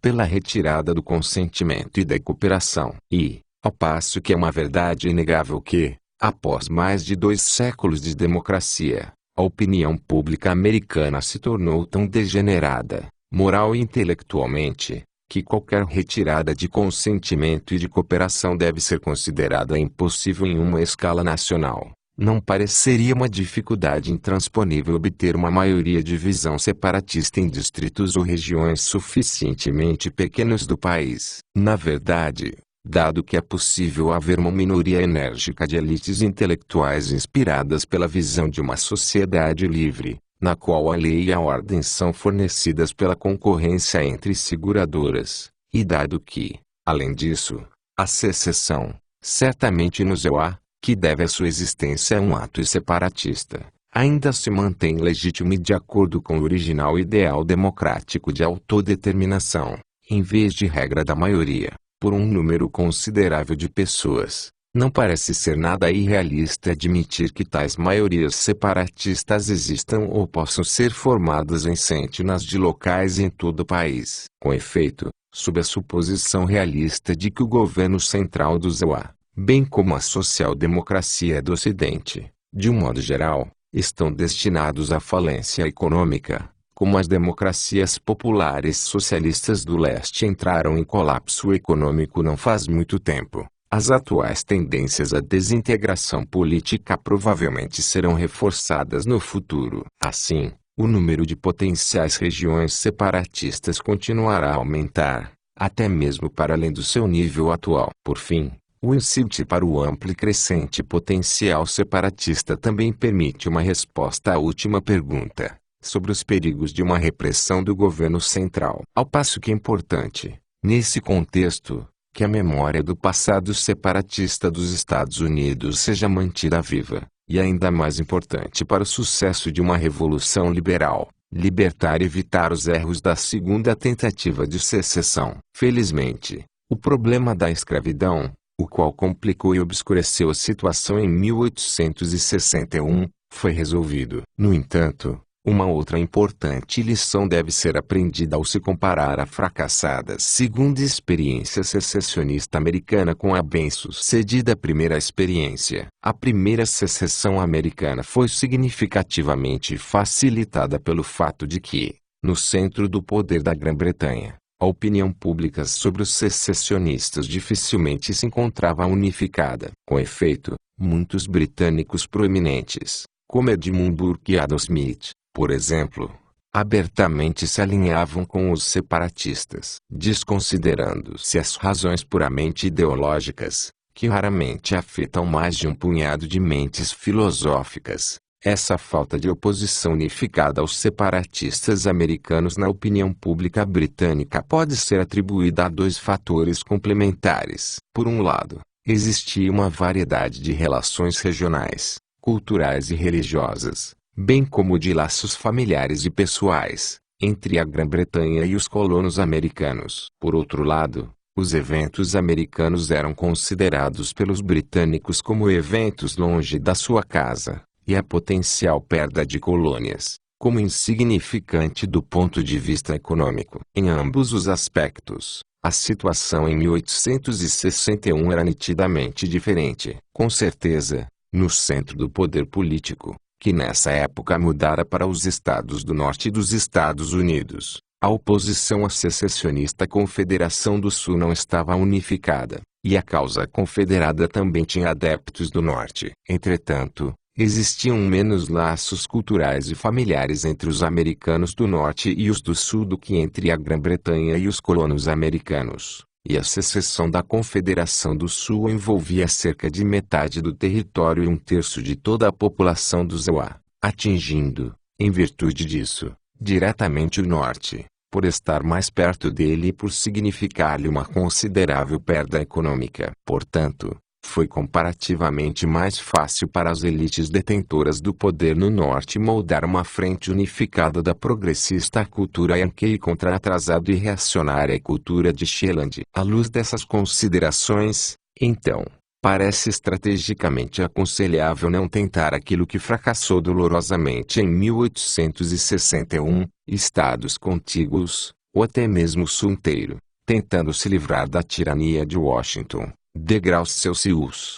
pela retirada do consentimento e da cooperação. E, ao passo que é uma verdade inegável que, após mais de 2 séculos de democracia, a opinião pública americana se tornou tão degenerada, moral e intelectualmente, que qualquer retirada de consentimento e de cooperação deve ser considerada impossível em uma escala nacional. Não pareceria uma dificuldade intransponível obter uma maioria de visão separatista em distritos ou regiões suficientemente pequenos do país. Na verdade, dado que é possível haver uma minoria enérgica de elites intelectuais inspiradas pela visão de uma sociedade livre, na qual a lei e a ordem são fornecidas pela concorrência entre seguradoras, e dado que, além disso, a secessão, Certamente no ZEUA, que deve a sua existência a um ato separatista, ainda se mantém legítimo e de acordo com o original ideal democrático de autodeterminação, em vez de regra da maioria, por um número considerável de pessoas. Não parece ser nada irrealista admitir que tais maiorias separatistas existam ou possam ser formadas em centenas de locais em todo o país. Com efeito, sob a suposição realista de que o governo central do ZEUA, bem como a social-democracia do Ocidente, de um modo geral, estão destinados à falência econômica, como as democracias populares socialistas do leste entraram em colapso econômico não faz muito tempo. As atuais tendências à desintegração política provavelmente serão reforçadas no futuro. Assim, o número de potenciais regiões separatistas continuará a aumentar, até mesmo para além do seu nível atual. Por fim, o incite para o amplo e crescente potencial separatista também permite uma resposta à última pergunta, sobre os perigos de uma repressão do governo central. Ao passo que é importante, nesse contexto, que a memória do passado separatista dos Estados Unidos seja mantida viva, e ainda mais importante para o sucesso de uma revolução liberal, libertar e evitar os erros da segunda tentativa de secessão. Felizmente, o problema da escravidão, o qual complicou e obscureceu a situação em 1861, foi resolvido. No entanto, uma outra importante lição deve ser aprendida ao se comparar a fracassada segunda experiência secessionista americana com a bem-sucedida primeira experiência. A primeira secessão americana foi significativamente facilitada pelo fato de que, no centro do poder da Grã-Bretanha, a opinião pública sobre os secessionistas dificilmente se encontrava unificada. Com efeito, muitos britânicos proeminentes, como Edmund Burke e Adam Smith, por exemplo, abertamente se alinhavam com os separatistas, desconsiderando-se as razões puramente ideológicas, que raramente afetam mais de um punhado de mentes filosóficas. Essa falta de oposição unificada aos separatistas americanos na opinião pública britânica pode ser atribuída a dois fatores complementares. Por um lado, existia uma variedade de relações regionais, culturais e religiosas, bem como de laços familiares e pessoais, entre a Grã-Bretanha e os colonos americanos. Por outro lado, os eventos americanos eram considerados pelos britânicos como eventos longe da sua casa, e a potencial perda de colônias, como insignificante do ponto de vista econômico. Em ambos os aspectos, a situação em 1861 era nitidamente diferente. Com certeza, no centro do poder político, que nessa época mudara para os estados do norte dos Estados Unidos, a oposição à secessionista Confederação do Sul não estava unificada, e a causa confederada também tinha adeptos do norte. Entretanto, existiam menos laços culturais e familiares entre os americanos do norte e os do sul do que entre a Grã-Bretanha e os colonos americanos. E a secessão da Confederação do Sul envolvia cerca de metade do território e um terço de toda a população do ZEUA, atingindo, em virtude disso, diretamente o norte, por estar mais perto dele e por significar-lhe uma considerável perda econômica. Portanto, foi comparativamente mais fácil para as elites detentoras do poder no norte moldar uma frente unificada da progressista cultura yankee contra a atrasada e reacionária cultura de Sheeland. À luz dessas considerações, então, parece estrategicamente aconselhável não tentar aquilo que fracassou dolorosamente em 1861, estados contíguos, ou até mesmo o sul inteiro, tentando se livrar da tirania de Washington. Degraus Celsius.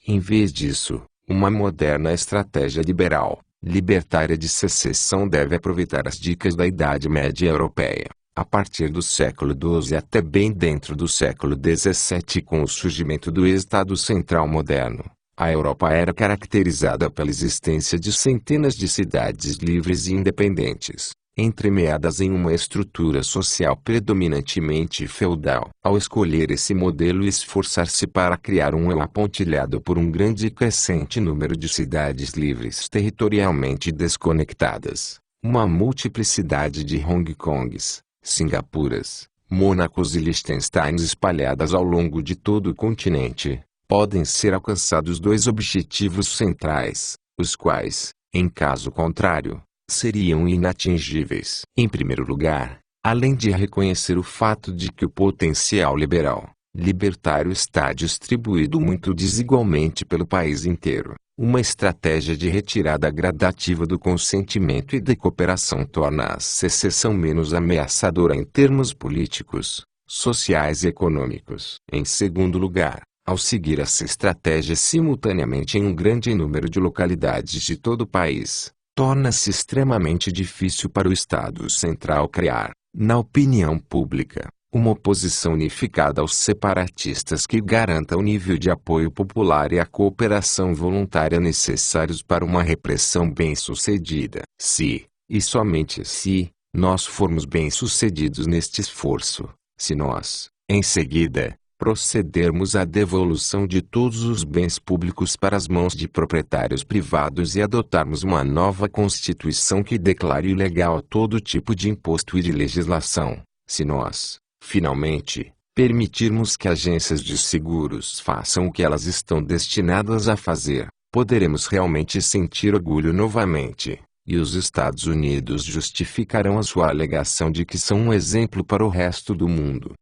Em vez disso, uma moderna estratégia liberal, libertária de secessão deve aproveitar as dicas da Idade Média Europeia, a partir do século XII até bem dentro do século XVII. Com o surgimento do Estado Central moderno, a Europa era caracterizada pela existência de centenas de cidades livres e independentes, entremeadas em uma estrutura social predominantemente feudal. Ao escolher esse modelo e esforçar-se para criar um eu apontilhado por um grande e crescente número de cidades livres territorialmente desconectadas, uma multiplicidade de Hong Kongs, Singapuras, Mônacos e Liechtensteins espalhadas ao longo de todo o continente, podem ser alcançados dois objetivos centrais, os quais, em caso contrário, seriam inatingíveis. Em primeiro lugar, além de reconhecer o fato de que o potencial libertário está distribuído muito desigualmente pelo país inteiro, uma estratégia de retirada gradativa do consentimento e da cooperação torna a secessão menos ameaçadora em termos políticos, sociais e econômicos. Em segundo lugar, ao seguir essa estratégia simultaneamente em um grande número de localidades de todo o país, torna-se extremamente difícil para o Estado Central criar, na opinião pública, uma oposição unificada aos separatistas que garanta o nível de apoio popular e a cooperação voluntária necessários para uma repressão bem-sucedida. Se, e somente se, nós formos bem-sucedidos neste esforço, se nós, em seguida, procedermos à devolução de todos os bens públicos para as mãos de proprietários privados e adotarmos uma nova Constituição que declare ilegal todo tipo de imposto e de legislação, se nós, finalmente, permitirmos que agências de seguros façam o que elas estão destinadas a fazer, poderemos realmente sentir orgulho novamente, e os Estados Unidos justificarão a sua alegação de que são um exemplo para o resto do mundo.